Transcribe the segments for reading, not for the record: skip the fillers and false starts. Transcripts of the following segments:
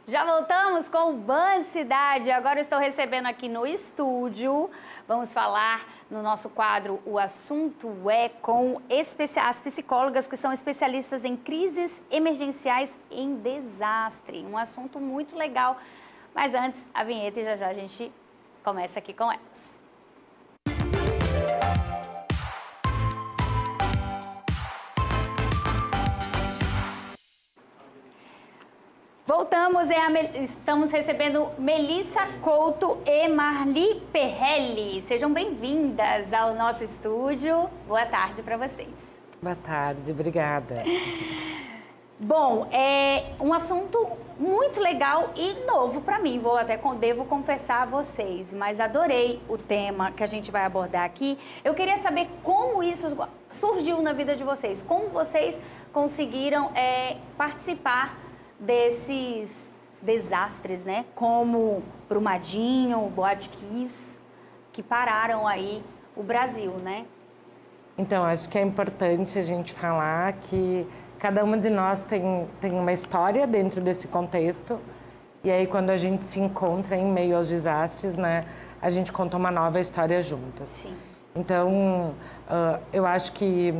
Já voltamos com o Band Cidade. Agora estou recebendo aqui no estúdio. Vamos falar no nosso quadro O Assunto É com as psicólogas que são especialistas em crises emergenciais em desastre. Um assunto muito legal. Mas antes, a vinheta e já a gente começa aqui com elas. Voltamos, estamos recebendo Melissa Couto e Marli Perrelli. Sejam bem-vindas ao nosso estúdio. Boa tarde para vocês. Boa tarde, obrigada. Bom, é um assunto muito legal e novo para mim, devo confessar a vocês, mas adorei o tema que a gente vai abordar aqui. Eu queria saber como isso surgiu na vida de vocês, como vocês conseguiram participar desses desastres, né? Como Brumadinho, Boate Kiss, que pararam aí o Brasil, né? Então, acho que é importante a gente falar que cada uma de nós tem uma história dentro desse contexto. E aí, quando a gente se encontra em meio aos desastres, né? A gente conta uma nova história juntas. Sim. Então, eu acho que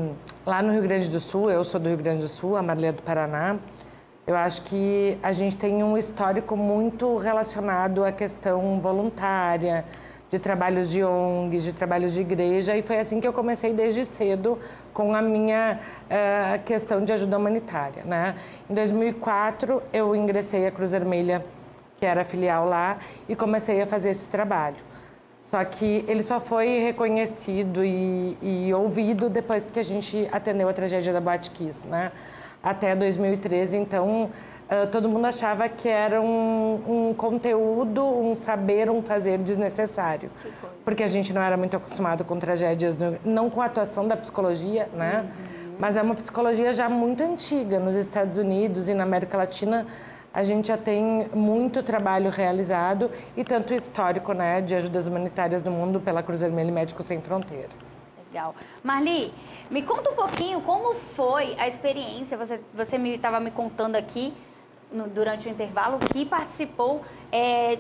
lá no Rio Grande do Sul, eu sou do Rio Grande do Sul, a Marli é do Paraná, eu acho que a gente tem um histórico muito relacionado à questão voluntária, de trabalhos de ONGs, de trabalhos de igreja, e foi assim que eu comecei desde cedo com a minha questão de ajuda humanitária, né? Em 2004, eu ingressei à Cruz Vermelha, que era a filial lá, e comecei a fazer esse trabalho. Só que ele só foi reconhecido e ouvido depois que a gente atendeu a tragédia da Boate Kiss, né? Até 2013, então, todo mundo achava que era um conteúdo, um saber, um fazer desnecessário. Porque a gente não era muito acostumado com tragédias, não com a atuação da psicologia, né? Mas é uma psicologia já muito antiga. Nos Estados Unidos e na América Latina, a gente já tem muito trabalho realizado e tanto histórico, né, de ajudas humanitárias do mundo pela Cruz Vermelha e Médicos Sem Fronteira. Legal. Marli, me conta um pouquinho como foi a experiência. Você estava me contando aqui, durante o intervalo, que participou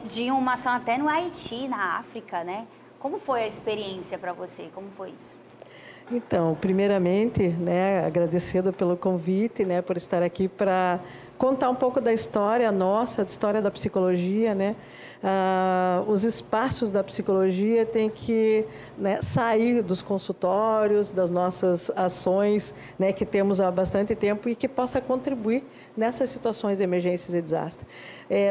de uma ação até no Haiti, na África, né? Como foi a experiência para você? Como foi isso? Então, primeiramente, né, agradecendo pelo convite, né, por estar aqui para contar um pouco da história nossa, da história da psicologia, né? Os espaços da psicologia têm que, né, sair dos consultórios, das nossas ações, né, que temos há bastante tempo e que possa contribuir nessas situações de emergências e desastre.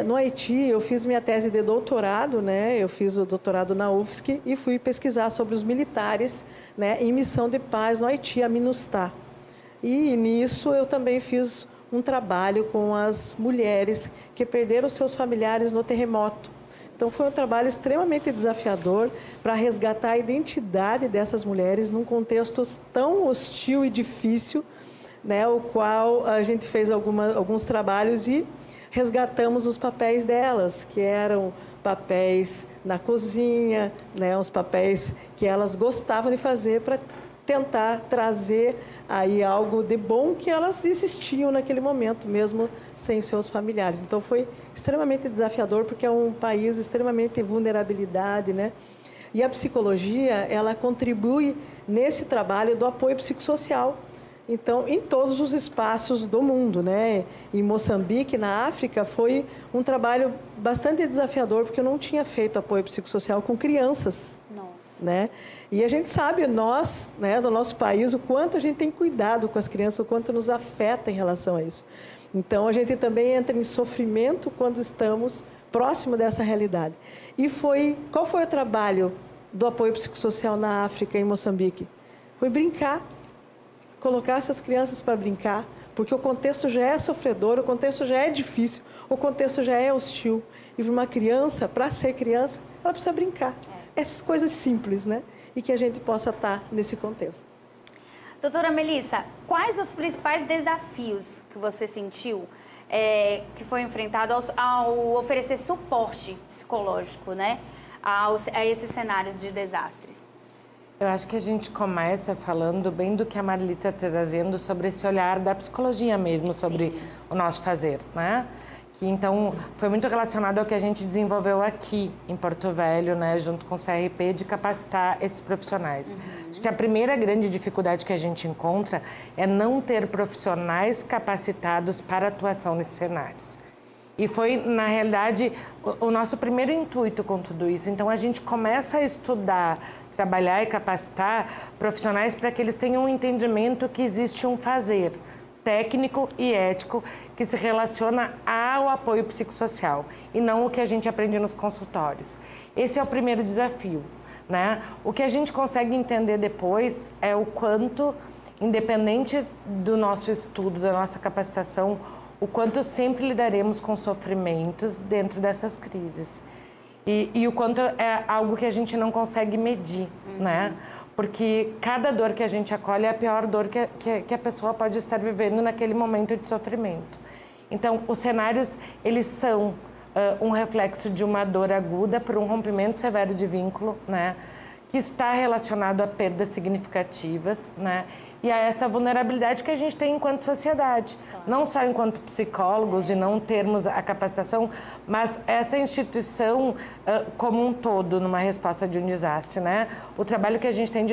No Haiti, eu fiz minha tese de doutorado, né? Eu fiz o doutorado na UFSC e fui pesquisar sobre os militares, né, em missão de paz no Haiti, a MINUSTAH. E nisso eu também fiz um trabalho com as mulheres que perderam seus familiares no terremoto. Então, foi um trabalho extremamente desafiador para resgatar a identidade dessas mulheres num contexto tão hostil e difícil, né, o qual a gente fez alguns trabalhos e resgatamos os papéis delas, que eram papéis na cozinha, né, os papéis que elas gostavam de fazer para tentar trazer aí algo de bom que elas existiam naquele momento, mesmo sem seus familiares. Então, foi extremamente desafiador, porque é um país extremamente vulnerabilidade, né? E a psicologia, ela contribui nesse trabalho do apoio psicossocial. Então, em todos os espaços do mundo, né? Em Moçambique, na África, foi um trabalho bastante desafiador, porque eu não tinha feito apoio psicossocial com crianças. Nossa. Né? E a gente sabe, nós, né, do nosso país, o quanto a gente tem cuidado com as crianças, o quanto nos afeta em relação a isso. Então, a gente também entra em sofrimento quando estamos próximo dessa realidade. E qual foi o trabalho do apoio psicossocial na África, em Moçambique? Foi brincar, colocar essas crianças para brincar, porque o contexto já é sofredor, o contexto já é difícil, o contexto já é hostil. E para uma criança, para ser criança, ela precisa brincar. Essas coisas simples, né? E que a gente possa estar nesse contexto. Doutora Melissa, quais os principais desafios que você sentiu que foi enfrentado ao oferecer suporte psicológico, né? A esses cenários de desastres? Eu acho que a gente começa falando bem do que a Marli está trazendo sobre esse olhar da psicologia mesmo, sobre o nosso fazer, né? Então, foi muito relacionado ao que a gente desenvolveu aqui em Porto Velho, né, junto com o CRP, de capacitar esses profissionais. Acho que a primeira grande dificuldade que a gente encontra é não ter profissionais capacitados para atuação nesses cenários. E foi, na realidade, o nosso primeiro intuito com tudo isso. Então, a gente começa a estudar, trabalhar e capacitar profissionais para que eles tenham um entendimento que existe um fazer técnico e ético que se relaciona ao apoio psicossocial e não o que a gente aprende nos consultórios. Esse é o primeiro desafio, né? O que a gente consegue entender depois é o quanto, independente do nosso estudo, da nossa capacitação, o quanto sempre lidaremos com sofrimentos dentro dessas crises. E o quanto é algo que a gente não consegue medir, né? Porque cada dor que a gente acolhe é a pior dor que a pessoa pode estar vivendo naquele momento de sofrimento. Então, os cenários, eles são um reflexo de uma dor aguda por um rompimento severo de vínculo, né? Que está relacionado a perdas significativas, né? E a essa vulnerabilidade que a gente tem enquanto sociedade. Claro. Não só enquanto psicólogos, de não termos a capacitação, mas essa instituição como um todo, numa resposta de um desastre, né? O trabalho que a gente tem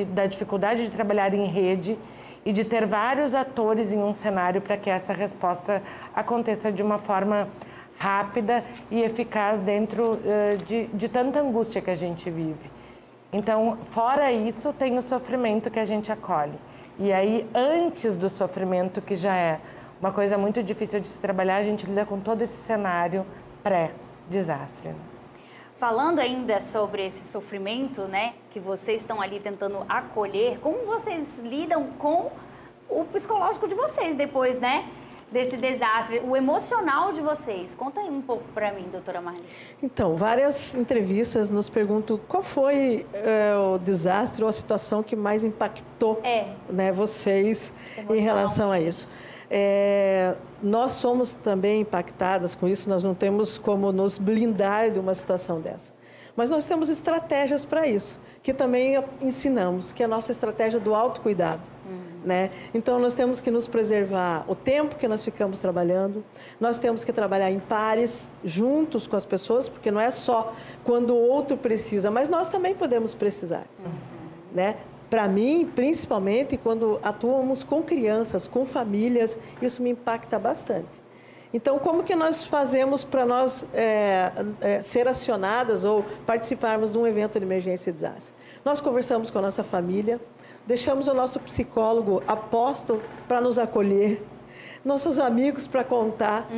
da dificuldade de trabalhar em rede e de ter vários atores em um cenário para que essa resposta aconteça de uma forma rápida e eficaz dentro de tanta angústia que a gente vive. Então, fora isso, tem o sofrimento que a gente acolhe. E aí, antes do sofrimento, que já é uma coisa muito difícil de se trabalhar, a gente lida com todo esse cenário pré-desastre. Falando ainda sobre esse sofrimento, né, que vocês estão ali tentando acolher, como vocês lidam com o psicológico de vocês depois, né? Desse desastre, o emocional de vocês. Conta aí um pouco para mim, doutora Marli. Então, várias entrevistas nos perguntam qual foi o desastre ou a situação que mais impactou né, vocês em relação a isso. Nós somos também impactadas com isso, nós não temos como nos blindar de uma situação dessa. Mas nós temos estratégias para isso, que também ensinamos, que é a nossa estratégia do autocuidado. Né? Então, nós temos que nos preservar o tempo que nós ficamos trabalhando, nós temos que trabalhar em pares, juntos com as pessoas, porque não é só quando o outro precisa, mas nós também podemos precisar. Né? Para mim, principalmente, quando atuamos com crianças, com famílias, isso me impacta bastante. Então, como que nós fazemos para nós ser acionadas ou participarmos de um evento de emergência e desastre? Nós conversamos com a nossa família, deixamos o nosso psicólogo a posto para nos acolher, nossos amigos para contar,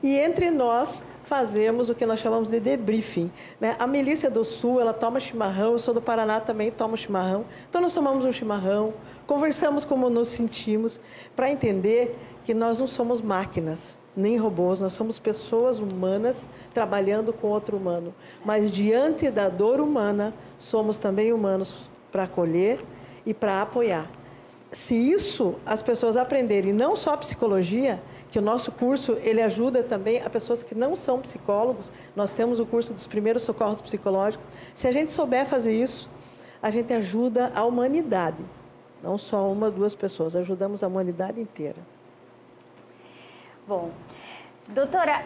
e entre nós fazemos o que nós chamamos de debriefing. Né? A Melícia do Sul, ela toma chimarrão, eu sou do Paraná, também tomo chimarrão. Então, nós tomamos um chimarrão, conversamos como nos sentimos, para entender que nós não somos máquinas, nem robôs, nós somos pessoas humanas trabalhando com outro humano. Mas, diante da dor humana, somos também humanos para acolher e para apoiar. Se isso as pessoas aprenderem, não só a psicologia, que o nosso curso ele ajuda também a pessoas que não são psicólogos, nós temos o curso dos primeiros socorros psicológicos. Se a gente souber fazer isso, a gente ajuda a humanidade, não só uma ou duas pessoas, ajudamos a humanidade inteira. Bom, doutora,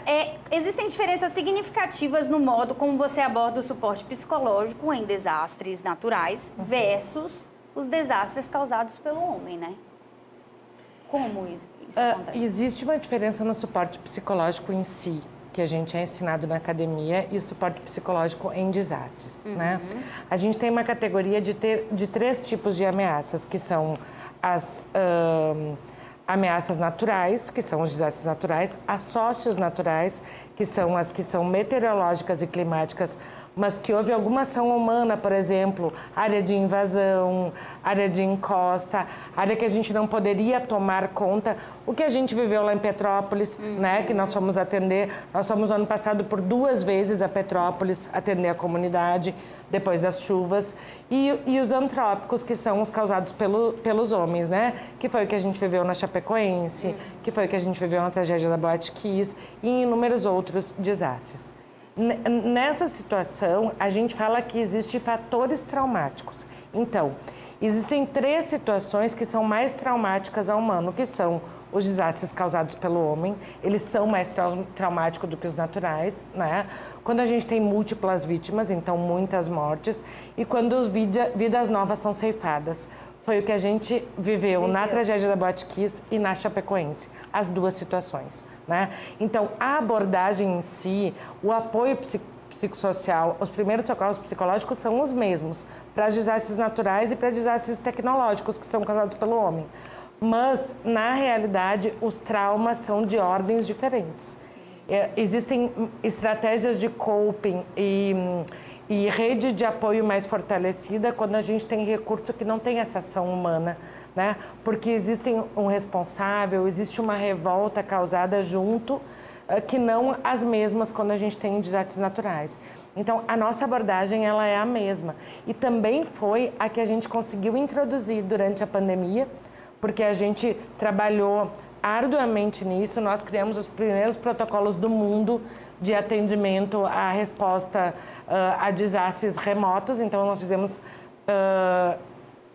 existem diferenças significativas no modo como você aborda o suporte psicológico em desastres naturais versus os desastres causados pelo homem, né? Como isso acontece? Existe uma diferença no suporte psicológico em si, que a gente é ensinado na academia, e o suporte psicológico em desastres, né? A gente tem uma categoria de 3 tipos de ameaças, que são as ameaças naturais, que são os desastres naturais, as socionaturais, que são as que são meteorológicas e climáticas, mas que houve alguma ação humana, por exemplo, área de invasão, área de encosta, área que a gente não poderia tomar conta. O que a gente viveu lá em Petrópolis, né, que nós fomos atender, nós fomos ano passado por 2 vezes a Petrópolis atender a comunidade, depois das chuvas, e os antrópicos, que são os causados pelos homens, né, que foi o que a gente viveu na Chapecoense, que foi o que a gente viveu na tragédia da Boate Kiss e em inúmeros outros desastres. Nessa situação, a gente fala que existem fatores traumáticos. Então, existem 3 situações que são mais traumáticas ao humano, que são os desastres causados pelo homem, eles são mais traumáticos do que os naturais, né? Quando a gente tem múltiplas vítimas, então muitas mortes, e quando vidas novas são ceifadas. Foi o que a gente viveu na tragédia da Boate Kiss e na Chapecoense, as duas situações, né? Então, a abordagem em si, o apoio psicossocial, os primeiros socorros psicológicos são os mesmos para desastres naturais e para desastres tecnológicos que são causados pelo homem. Mas, na realidade, os traumas são de ordens diferentes. Existem estratégias de coping e rede de apoio mais fortalecida quando a gente tem recurso que não tem essa ação humana, né? Porque existe um responsável, existe uma revolta causada junto, que não as mesmas quando a gente tem desastres naturais. Então, a nossa abordagem, ela é a mesma. E também foi a que a gente conseguiu introduzir durante a pandemia, porque a gente trabalhou arduamente nisso. Nós criamos os primeiros protocolos do mundo de atendimento à resposta a desastres remotos. Então, nós fizemos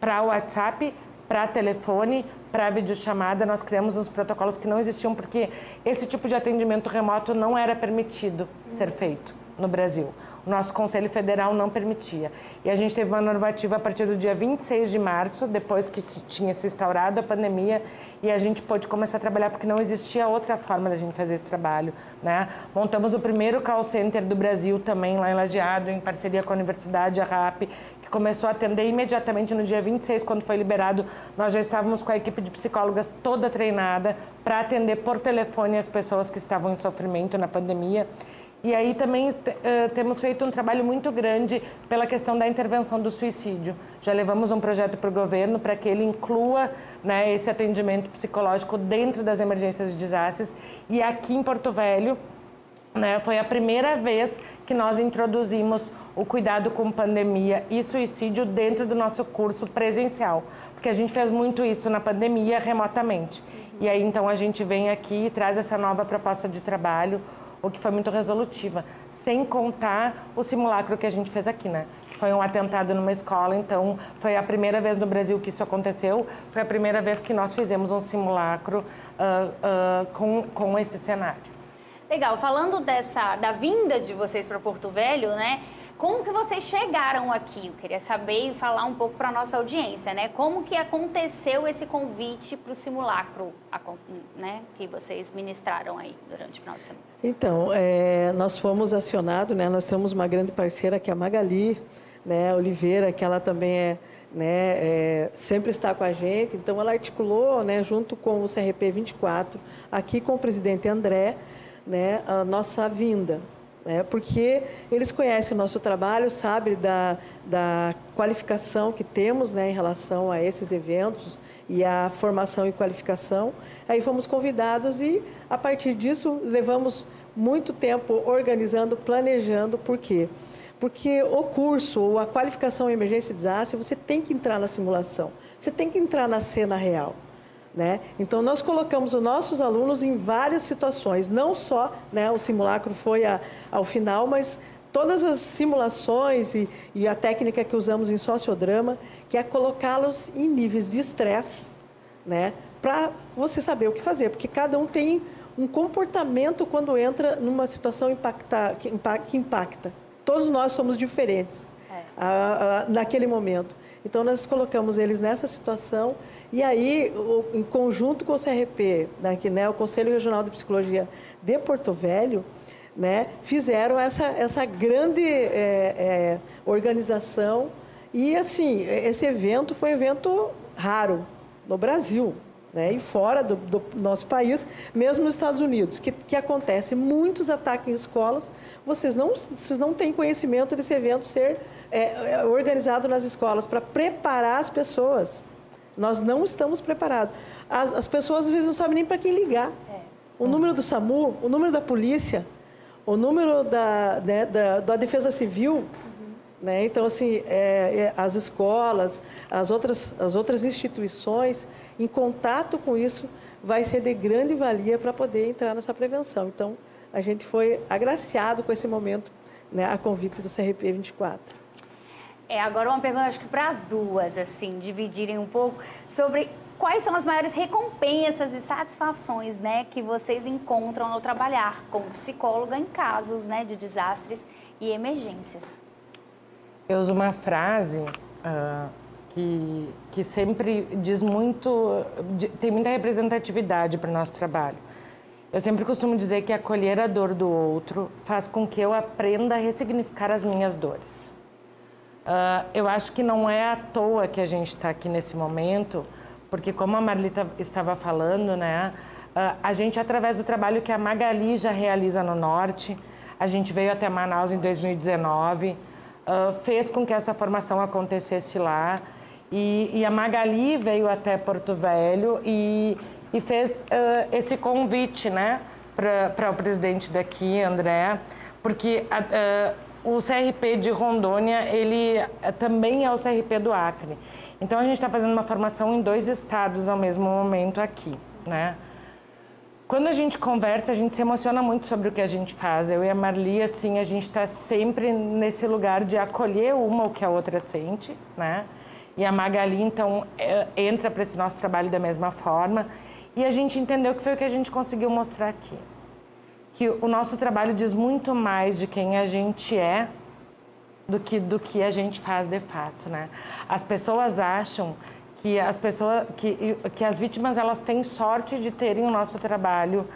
para WhatsApp, para telefone, para videochamada, nós criamos uns protocolos que não existiam, porque esse tipo de atendimento remoto não era permitido ser feito no Brasil. O nosso Conselho Federal não permitia. E a gente teve uma normativa a partir do dia 26 de março, depois que tinha se instaurado a pandemia, e a gente pôde começar a trabalhar, porque não existia outra forma da gente fazer esse trabalho, né? Montamos o primeiro call center do Brasil também, lá em Lajeado, em parceria com a Universidade, a RAP, que começou a atender imediatamente no dia 26, quando foi liberado. Nós já estávamos com a equipe de psicólogas toda treinada para atender por telefone as pessoas que estavam em sofrimento na pandemia. E aí também temos feito um trabalho muito grande pela questão da intervenção do suicídio. Já levamos um projeto para o governo para que ele inclua, né, esse atendimento psicológico dentro das emergências de desastres. E aqui em Porto Velho, né, foi a primeira vez que nós introduzimos o cuidado com pandemia e suicídio dentro do nosso curso presencial. Porque a gente fez muito isso na pandemia remotamente. E aí então a gente vem aqui e traz essa nova proposta de trabalho, o que foi muito resolutiva, sem contar o simulacro que a gente fez aqui, né? Que foi um atentado numa escola, então foi a primeira vez no Brasil que isso aconteceu, foi a primeira vez que nós fizemos um simulacro com esse cenário. Legal, falando da vinda de vocês para Porto Velho, né? Como que vocês chegaram aqui? Eu queria saber e falar um pouco para a nossa audiência, né? Como que aconteceu esse convite para o simulacro, né? Que vocês ministraram aí durante o final de semana? Então, nós fomos acionados, né? Nós temos uma grande parceira que é a Magali, né? Oliveira, que ela também sempre está com a gente. Então, ela articulou, né? Junto com o CRP 24, aqui com o presidente André, né? A nossa vinda. Porque eles conhecem o nosso trabalho, sabem da qualificação que temos, né, em relação a esses eventos e a formação e qualificação. Aí fomos convidados e, a partir disso, levamos muito tempo organizando, planejando. Por quê? Porque o curso, ou a qualificação em emergência e desastre, você tem que entrar na simulação, você tem que entrar na cena real. Né? Então, nós colocamos os nossos alunos em várias situações, não só, né, o simulacro foi ao final, mas todas as simulações e a técnica que usamos em sociodrama, que é colocá-los em níveis de estresse, né, para você saber o que fazer, porque cada um tem um comportamento quando entra numa situação que impacta. Todos nós somos diferentes naquele momento. Então, nós colocamos eles nessa situação e aí, em conjunto com o CRP, né, o Conselho Regional de Psicologia de Porto Velho, né, fizeram essa grande organização. E, assim, esse evento foi um evento raro no Brasil, né, e fora do nosso país, mesmo nos Estados Unidos, que acontece muitos ataques em escolas. Vocês não têm conhecimento desse evento ser organizado nas escolas para preparar as pessoas. Nós não estamos preparados. As pessoas, às vezes, não sabem nem para quem ligar. O número do SAMU, o número da polícia, o número da Defesa Civil. Né? Então, assim, as escolas, as outras instituições, em contato com isso, vai ser de grande valia para poder entrar nessa prevenção. Então, a gente foi agraciado com esse momento, né, a convite do CRP 24. Agora uma pergunta, acho que para as duas, assim, dividirem um pouco sobre quais são as maiores recompensas e satisfações, né, que vocês encontram ao trabalhar como psicóloga em casos, né, de desastres e emergências? Eu uso uma frase que sempre diz muito, tem muita representatividade para o nosso trabalho. Eu sempre costumo dizer que acolher a dor do outro faz com que eu aprenda a ressignificar as minhas dores. Eu acho que não é à toa que a gente está aqui nesse momento, porque como a Marli estava falando, né, a gente, através do trabalho que a Magali já realiza no Norte, a gente veio até Manaus em 2019, fez com que essa formação acontecesse lá, e a Magali veio até Porto Velho e fez esse convite, né, para o presidente daqui, André, porque o CRP de Rondônia, ele também é o CRP do Acre. Então, a gente está fazendo uma formação em 2 estados ao mesmo momento aqui, né? Quando a gente conversa, a gente se emociona muito sobre o que a gente faz. Eu e a Marli, assim, a gente está sempre nesse lugar de acolher uma o que a outra sente, né? E a Magali, então, entra para esse nosso trabalho da mesma forma. E a gente entendeu que foi o que a gente conseguiu mostrar aqui. Que o nosso trabalho diz muito mais de quem a gente é do que a gente faz de fato, né? As pessoas acham que as vítimas, elas têm sorte de terem o nosso trabalho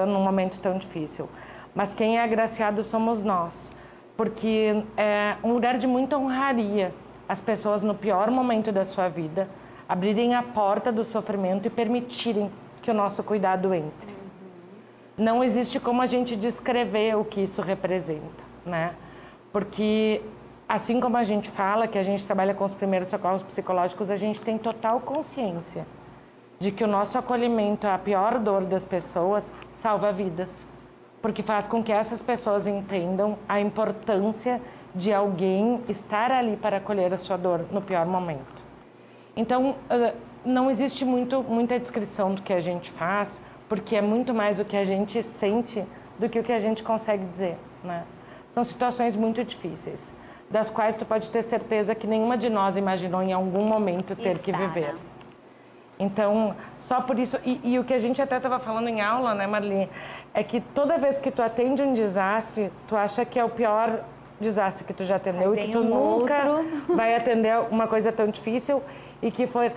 num momento tão difícil. Mas quem é agraciado somos nós, porque é um lugar de muita honraria as pessoas, no pior momento da sua vida, abrirem a porta do sofrimento e permitirem que o nosso cuidado entre. Não existe como a gente descrever o que isso representa, né? Porque, assim como a gente fala que a gente trabalha com os primeiros socorros psicológicos, a gente tem total consciência de que o nosso acolhimento à pior dor das pessoas salva vidas. Porque faz com que essas pessoas entendam a importância de alguém estar ali para acolher a sua dor no pior momento. Então, não existe muita descrição do que a gente faz, porque é muito mais o que a gente sente do que o que a gente consegue dizer, né? São situações muito difíceis, das quais tu pode ter certeza que nenhuma de nós imaginou em algum momento ter que viver. Então, só por isso... E o que a gente até estava falando em aula, né, Marli? É que toda vez que tu atende um desastre, tu acha que é o pior desastre que tu já atendeu e que tu nunca vai atender uma coisa tão difícil e que foi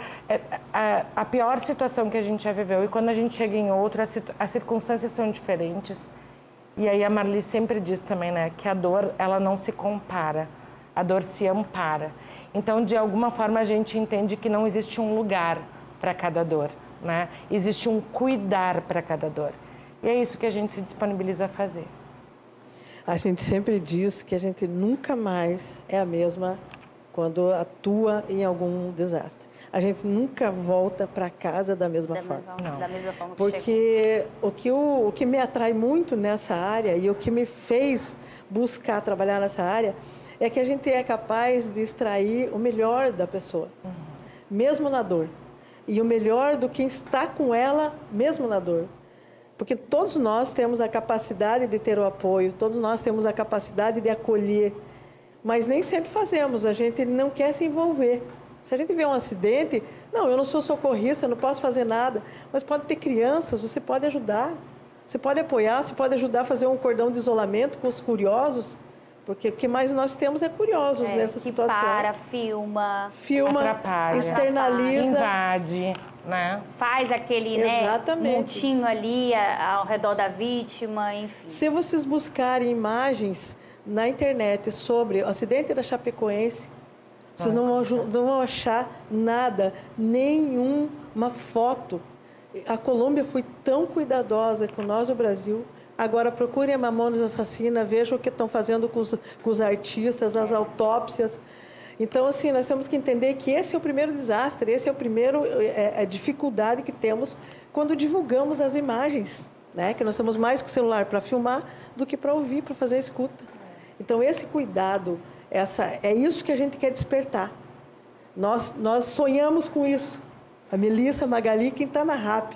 a pior situação que a gente já viveu. E quando a gente chega em outro, as circunstâncias são diferentes. E aí a Marli sempre diz também, né, que a dor, ela não se compara, a dor se ampara. Então, de alguma forma, a gente entende que não existe um lugar para cada dor, né? Existe um cuidar para cada dor. E é isso que a gente se disponibiliza a fazer. A gente sempre diz que a gente nunca mais é a mesma quando atua em algum desastre. A gente nunca volta para casa da mesma forma. Da mesma forma que porque o que me atrai muito nessa área e o que me fez buscar trabalhar nessa área é que a gente é capaz de extrair o melhor da pessoa, mesmo na dor. E o melhor do que está com ela, mesmo na dor. Porque todos nós temos a capacidade de ter o apoio, todos nós temos a capacidade de acolher, mas nem sempre fazemos, a gente não quer se envolver. Se a gente vê um acidente, não, eu não sou socorrista, não posso fazer nada, mas pode ter crianças, você pode ajudar, você pode apoiar, você pode ajudar a fazer um cordão de isolamento com os curiosos, porque o que mais nós temos é curiosos nessa situação. Filma, atrapalha, externaliza, invade, né? Faz aquele, montinho ali ao redor da vítima, enfim. Se vocês buscarem imagens na internet sobre o acidente da Chapecoense, vocês não vão achar nada, nenhuma foto. A Colômbia foi tão cuidadosa com nós no Brasil. Agora procurem a Mamonas Assassina, vejam o que estão fazendo com os artistas, as autópsias. Então, assim, nós temos que entender que esse é o primeiro desastre, esse é o primeiro a dificuldade que temos quando divulgamos as imagens, né? Que nós temos mais com o celular para filmar do que para ouvir, para fazer a escuta. Então, esse cuidado, é isso que a gente quer despertar. Nós sonhamos com isso. A Melissa, a Magali, quem está na RAP.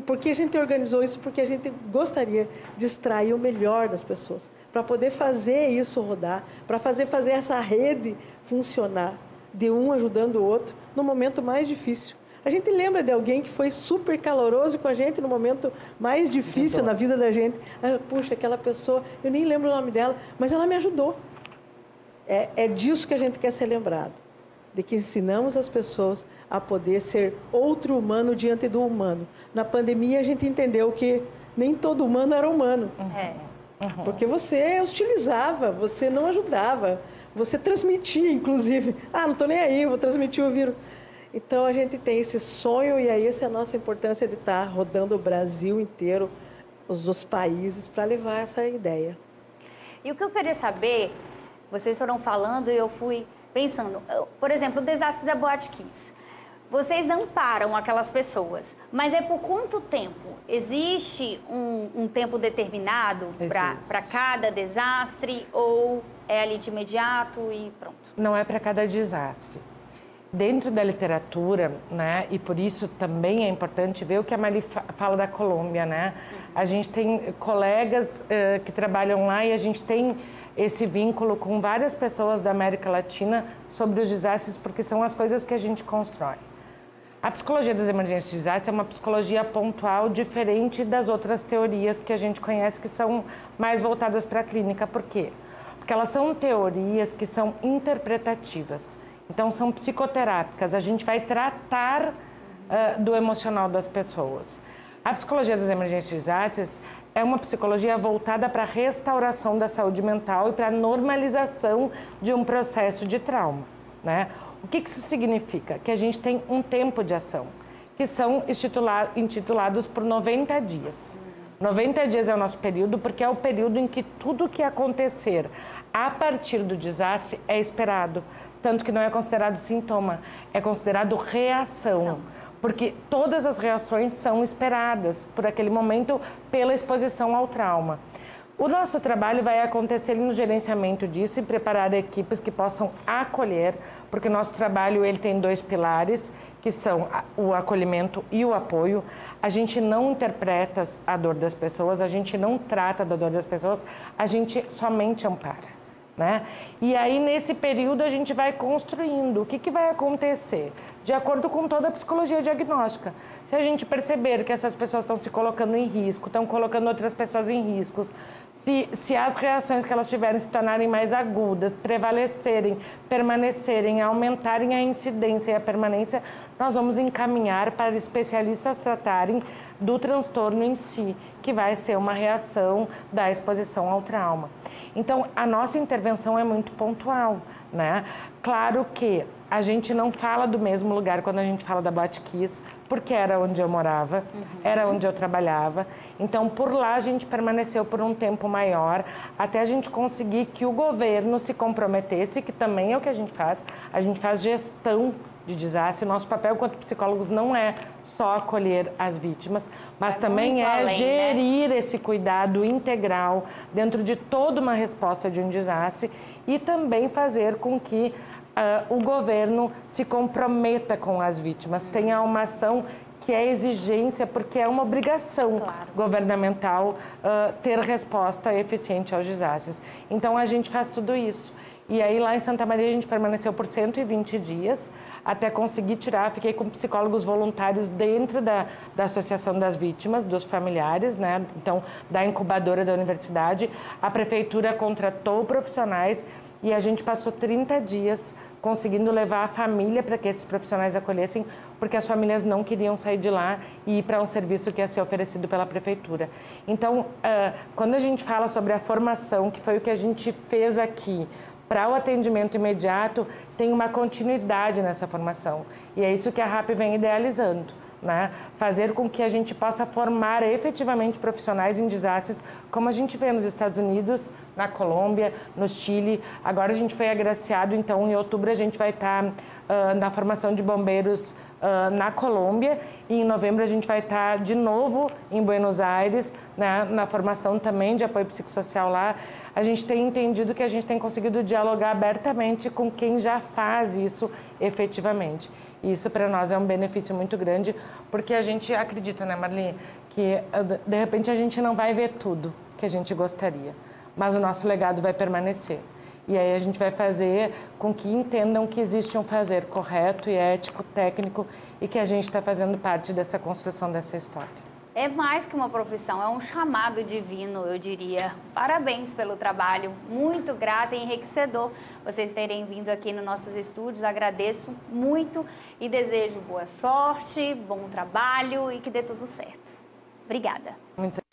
Por que a gente organizou isso? Porque a gente gostaria de extrair o melhor das pessoas, para poder fazer isso rodar, para fazer essa rede funcionar, de um ajudando o outro, no momento mais difícil. A gente lembra de alguém que foi super caloroso com a gente no momento mais difícil na vida da gente. Ah, puxa, aquela pessoa, eu nem lembro o nome dela, mas ela me ajudou. É disso que a gente quer ser lembrado. De que ensinamos as pessoas a poder ser outro humano diante do humano. Na pandemia, a gente entendeu que nem todo humano era humano. Porque você hostilizava, você não ajudava, você transmitia, inclusive. Ah, não estou nem aí, vou transmitir o vírus. Então, a gente tem esse sonho e aí essa é a nossa importância de estar rodando o Brasil inteiro, os países, para levar essa ideia. E o que eu queria saber, vocês foram falando e eu fui pensando, por exemplo, o desastre da Boate Kiss. Vocês amparam aquelas pessoas, mas é por quanto tempo? Existe um tempo determinado para cada desastre ou é ali de imediato e pronto? Não é para cada desastre. Dentro da literatura, né, e por isso também é importante ver o que a Mari fala da Colômbia, né? A gente tem colegas que trabalham lá e a gente tem esse vínculo com várias pessoas da América Latina sobre os desastres, porque são as coisas que a gente constrói. A psicologia das emergências de desastre é uma psicologia pontual diferente das outras teorias que a gente conhece que são mais voltadas para a clínica. Por quê? Porque elas são teorias que são interpretativas. Então, são psicoterápicas. A gente vai tratar do emocional das pessoas. A psicologia das emergências de desastres é uma psicologia voltada para a restauração da saúde mental e para a normalização de um processo de trauma, né? O que isso significa? Que a gente tem um tempo de ação, que são intitulados por 90 dias. 90 dias é o nosso período, porque é o período em que tudo que acontecer a partir do desastre é esperado. Tanto que não é considerado sintoma, é considerado reação. Porque todas as reações são esperadas por aquele momento pela exposição ao trauma. O nosso trabalho vai acontecer no gerenciamento disso e preparar equipes que possam acolher, porque o nosso trabalho ele tem 2 pilares, que são o acolhimento e o apoio. A gente não interpreta a dor das pessoas, a gente não trata da dor das pessoas, a gente somente ampara, né? E aí, nesse período, a gente vai construindo. O que vai acontecer? De acordo com toda a psicologia diagnóstica. Se a gente perceber que essas pessoas estão se colocando em risco, estão colocando outras pessoas em riscos, se as reações que elas tiverem se tornarem mais agudas, prevalecerem, permanecerem, aumentarem a incidência e a permanência, nós vamos encaminhar para especialistas tratarem do transtorno em si, que vai ser uma reação da exposição ao trauma. Então, a nossa intervenção é muito pontual, né? Claro que a gente não fala do mesmo lugar quando a gente fala da Boate Kiss, porque era onde eu morava, era onde eu trabalhava. Então, por lá a gente permaneceu por um tempo maior, até a gente conseguir que o governo se comprometesse, que também é o que a gente faz gestão de desastre. Nosso papel enquanto psicólogos não é só acolher as vítimas, mas também é gerir, né, esse cuidado integral dentro de toda uma resposta de um desastre e também fazer com que o governo se comprometa com as vítimas, tenha uma ação que é exigência, porque é uma obrigação governamental ter resposta eficiente aos desastres. Então, a gente faz tudo isso. E aí, lá em Santa Maria, a gente permaneceu por 120 dias, até conseguir tirar. Fiquei com psicólogos voluntários dentro da Associação das Vítimas, dos familiares, né? Então, da incubadora da universidade. A prefeitura contratou profissionais e a gente passou 30 dias conseguindo levar a família para que esses profissionais acolhessem, porque as famílias não queriam sair de lá e ir para um serviço que ia ser oferecido pela prefeitura. Então, quando a gente fala sobre a formação, que foi o que a gente fez aqui, para o atendimento imediato, tem uma continuidade nessa formação. E é isso que a RAP vem idealizando, né? Fazer com que a gente possa formar efetivamente profissionais em desastres, como a gente vê nos Estados Unidos, na Colômbia, no Chile. Agora a gente foi agraciado, então em outubro a gente vai estar na formação de bombeiros na Colômbia e em novembro a gente vai estar de novo em Buenos Aires, né, na formação também de apoio psicossocial lá. A gente tem entendido que a gente tem conseguido dialogar abertamente com quem já faz isso efetivamente. E isso para nós é um benefício muito grande, porque a gente acredita, né, Marli, que de repente a gente não vai ver tudo que a gente gostaria, mas o nosso legado vai permanecer. E aí a gente vai fazer com que entendam que existe um fazer correto e ético, técnico, e que a gente está fazendo parte dessa construção dessa história. É mais que uma profissão, é um chamado divino, eu diria. Parabéns pelo trabalho, muito grata e enriquecedor vocês terem vindo aqui nos nossos estúdios. Agradeço muito e desejo boa sorte, bom trabalho e que dê tudo certo. Obrigada. Muito